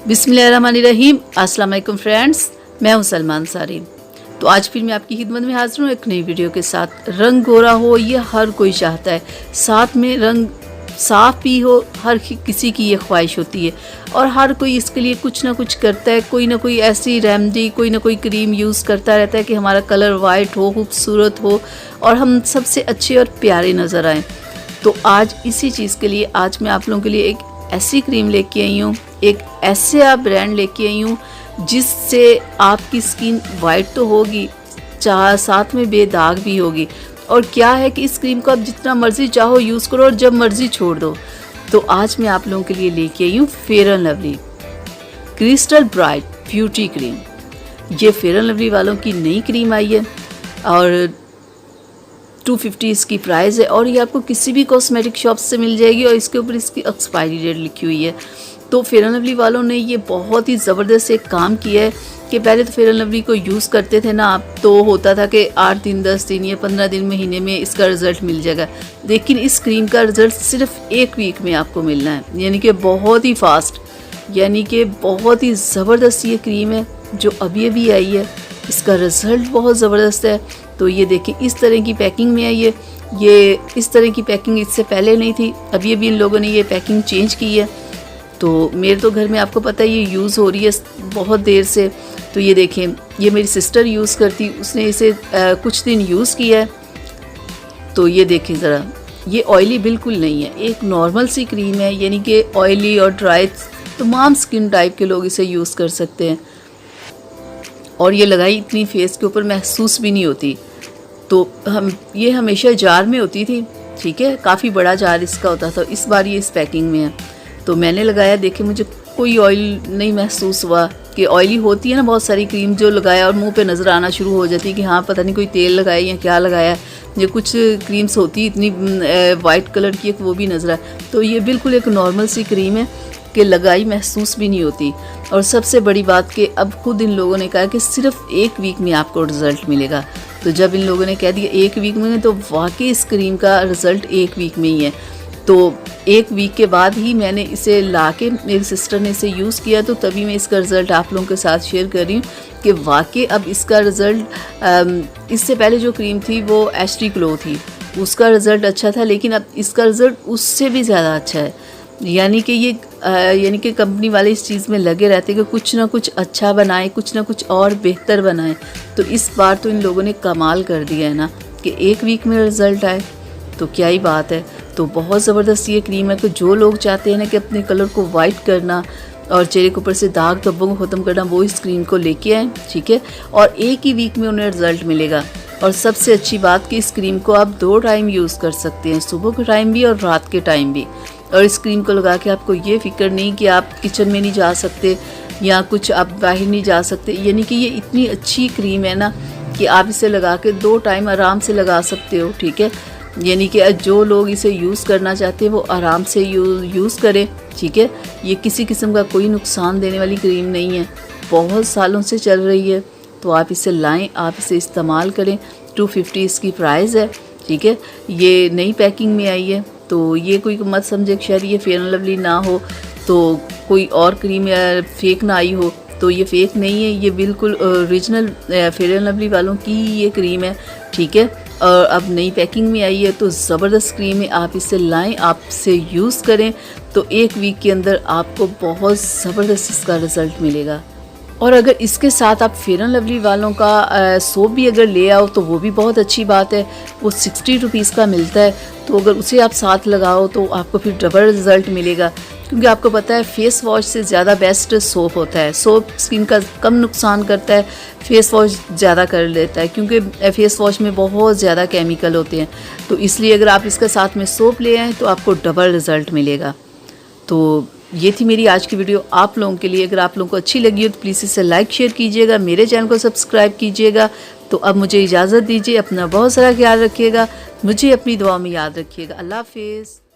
बिस्मिल्लाहिर्रहमानिर्रहीम। अस्सलाम वालेकुम फ्रेंड्स, मैं हूं सलमान सारी। तो आज फिर मैं आपकी खिदमत में हाजिर हूँ एक नई वीडियो के साथ। रंग गोरा हो ये हर कोई चाहता है, साथ में रंग साफ भी हो, हर किसी की ये ख्वाहिश होती है और हर कोई इसके लिए कुछ ना कुछ करता है। कोई ना कोई ऐसी रेमेडी, कोई ना कोई क्रीम यूज़ करता रहता है कि हमारा कलर वाइट हो, खूबसूरत हो और हम सबसे अच्छे और प्यारे नज़र आएँ। तो आज इसी चीज़ के लिए आज मैं आप लोगों के लिए एक ऐसी क्रीम लेके आई हूँ, एक ऐसे ब्रांड लेके आई हूँ जिससे आपकी स्किन वाइट तो होगी, साथ में बेदाग भी होगी। और क्या है कि इस क्रीम को आप जितना मर्जी चाहो यूज़ करो और जब मर्जी छोड़ दो। तो आज मैं आप लोगों के लिए लेके आई हूँ fair and lovely crystal bright beauty cream. ये फेयर एंड लवली वालों की नई क्रीम आई है और 250 इसकी प्राइस है और ये आपको किसी भी कॉस्मेटिक शॉप से मिल जाएगी और इसके ऊपर इसकी एक्सपायरी डेट लिखी हुई है। तो फेयर एंड लवली वालों ने ये बहुत ही ज़बरदस्त एक काम किया है कि पहले तो फेयर एंड लवली को यूज़ करते थे ना आप, तो होता था कि 8 दिन 10 दिन या 15 दिन महीने में इसका रिज़ल्ट मिल जाएगा, लेकिन इस क्रीम का रिज़ल्ट सिर्फ 1 वीक में आपको मिलना है, यानी कि बहुत ही फास्ट, यानी कि बहुत ही ज़बरदस्त ये क्रीम है जो अभी अभी आई है। इसका रिज़ल्ट बहुत ज़बरदस्त है। तो ये देखिए इस तरह की पैकिंग में आई है। ये इस तरह की पैकिंग इससे पहले नहीं थी, अभी अभी इन लोगों ने ये पैकिंग चेंज की है। तो मेरे तो घर में आपको पता है ये यूज़ हो रही है बहुत देर से। तो ये देखें, ये मेरी सिस्टर यूज़ करती, उसने इसे कुछ दिन यूज़ किया है। तो ये देखें ज़रा, ये ऑयली बिल्कुल नहीं है, एक नॉर्मल सी क्रीम है, यानी कि ऑयली और ड्राई तमाम स्किन टाइप के लोग इसे यूज़ कर सकते हैं। और ये लगाई इतनी फेस के ऊपर महसूस भी नहीं होती। तो ये हमेशा जार में होती थी, ठीक है, काफ़ी बड़ा जार इसका होता था। इस बार ये इस पैकिंग में है। तो मैंने लगाया, देखे मुझे कोई ऑयल नहीं महसूस हुआ कि ऑयली होती है ना बहुत सारी क्रीम, जो लगाया और मुंह पे नज़र आना शुरू हो जाती है कि हाँ पता नहीं कोई तेल लगाया या क्या लगाया। ये कुछ क्रीम्स होती इतनी वाइट कलर की वो भी नज़र आए। तो ये बिल्कुल एक नॉर्मल सी क्रीम है कि लगाई महसूस भी नहीं होती। और सबसे बड़ी बात कि अब खुद इन लोगों ने कहा कि सिर्फ 1 वीक में आपको रिज़ल्ट मिलेगा। तो जब इन लोगों ने कह दिया 1 वीक में, तो वाकई इस क्रीम का रिज़ल्ट 1 वीक में ही है। तो 1 वीक के बाद ही मैंने इसे लाके, मेरी सिस्टर ने इसे यूज़ किया, तो तभी मैं इसका रिज़ल्ट आप लोगों के साथ शेयर कर रही हूँ कि वाकई अब इसका रिज़ल्ट, इससे पहले जो क्रीम थी वो एचडी ग्लो थी, उसका रिज़ल्ट अच्छा था, लेकिन अब इसका रिज़ल्ट उससे भी ज़्यादा अच्छा है। यानी कि कंपनी वाले इस चीज़ में लगे रहते हैं कि कुछ ना कुछ अच्छा बनाए, कुछ ना कुछ और बेहतर बनाए। तो इस बार तो इन लोगों ने कमाल कर दिया है ना कि 1 वीक में रिज़ल्ट आए, तो क्या ही बात है। तो बहुत ज़बरदस्त ये क्रीम है। तो जो लोग चाहते हैं ना कि अपने कलर को वाइट करना और चेहरे के ऊपर से दाग धब्बों को ख़त्म करना, वो इस क्रीम को लेके आए, ठीक है, और 1 ही वीक में उन्हें रिज़ल्ट मिलेगा। और सबसे अच्छी बात कि इस क्रीम को आप 2 टाइम यूज़ कर सकते हैं, सुबह के टाइम भी और रात के टाइम भी। और इस क्रीम को लगा के आपको ये फ़िक्र नहीं कि आप किचन में नहीं जा सकते या कुछ आप बाहर नहीं जा सकते। यानी कि ये इतनी अच्छी क्रीम है ना कि आप इसे लगा के 2 टाइम आराम से लगा सकते हो, ठीक है। यानी कि जो लोग इसे यूज़ करना चाहते हैं वो आराम से यूज़ करें, ठीक है। ये किसी किस्म का कोई नुकसान देने वाली क्रीम नहीं है, बहुत सालों से चल रही है। तो आप इसे लाएं, आप इसे इस्तेमाल करें। 250 इसकी प्राइस है, ठीक है। ये नई पैकिंग में आई है। तो ये कोई मत समझे कि शायद ये फेयर एंड लवली ना हो तो कोई और क्रीम या फेक ना आई हो, तो ये फेक नहीं है, ये बिल्कुल ओरिजिनल फेयर एंड लवली वालों की ये क्रीम है, ठीक है। और अब नई पैकिंग में आई है, तो ज़बरदस्त क्रीम है। आप इसे लाएं, आप इसे यूज़ करें, तो 1 वीक के अंदर आपको बहुत ज़बरदस्त इसका रिज़ल्ट मिलेगा। और अगर इसके साथ आप फेयर एंड लवली वालों का सोप भी अगर ले आओ तो वो भी बहुत अच्छी बात है। वो 60 रुपीज़ का मिलता है, तो अगर उसे आप साथ लगाओ तो आपको फिर डबल रिज़ल्ट मिलेगा। क्योंकि आपको पता है फेस वॉश से ज़्यादा बेस्ट सोप होता है। सोप स्किन का कम नुकसान करता है, फेस वॉश ज़्यादा कर लेता है, क्योंकि फेस वॉश में बहुत ज़्यादा केमिकल होते हैं। तो इसलिए अगर आप इसके साथ में सोप ले आएँ तो आपको डबल रिज़ल्ट मिलेगा। तो ये थी मेरी आज की वीडियो आप लोगों के लिए। अगर आप लोगों को अच्छी लगी हो तो प्लीज़ इसे लाइक शेयर कीजिएगा, मेरे चैनल को सब्सक्राइब कीजिएगा। तो अब मुझे इजाज़त दीजिए, अपना बहुत सारा ख्याल रखिएगा, मुझे अपनी दुआ में याद रखिएगा। अल्लाह हाफिज़।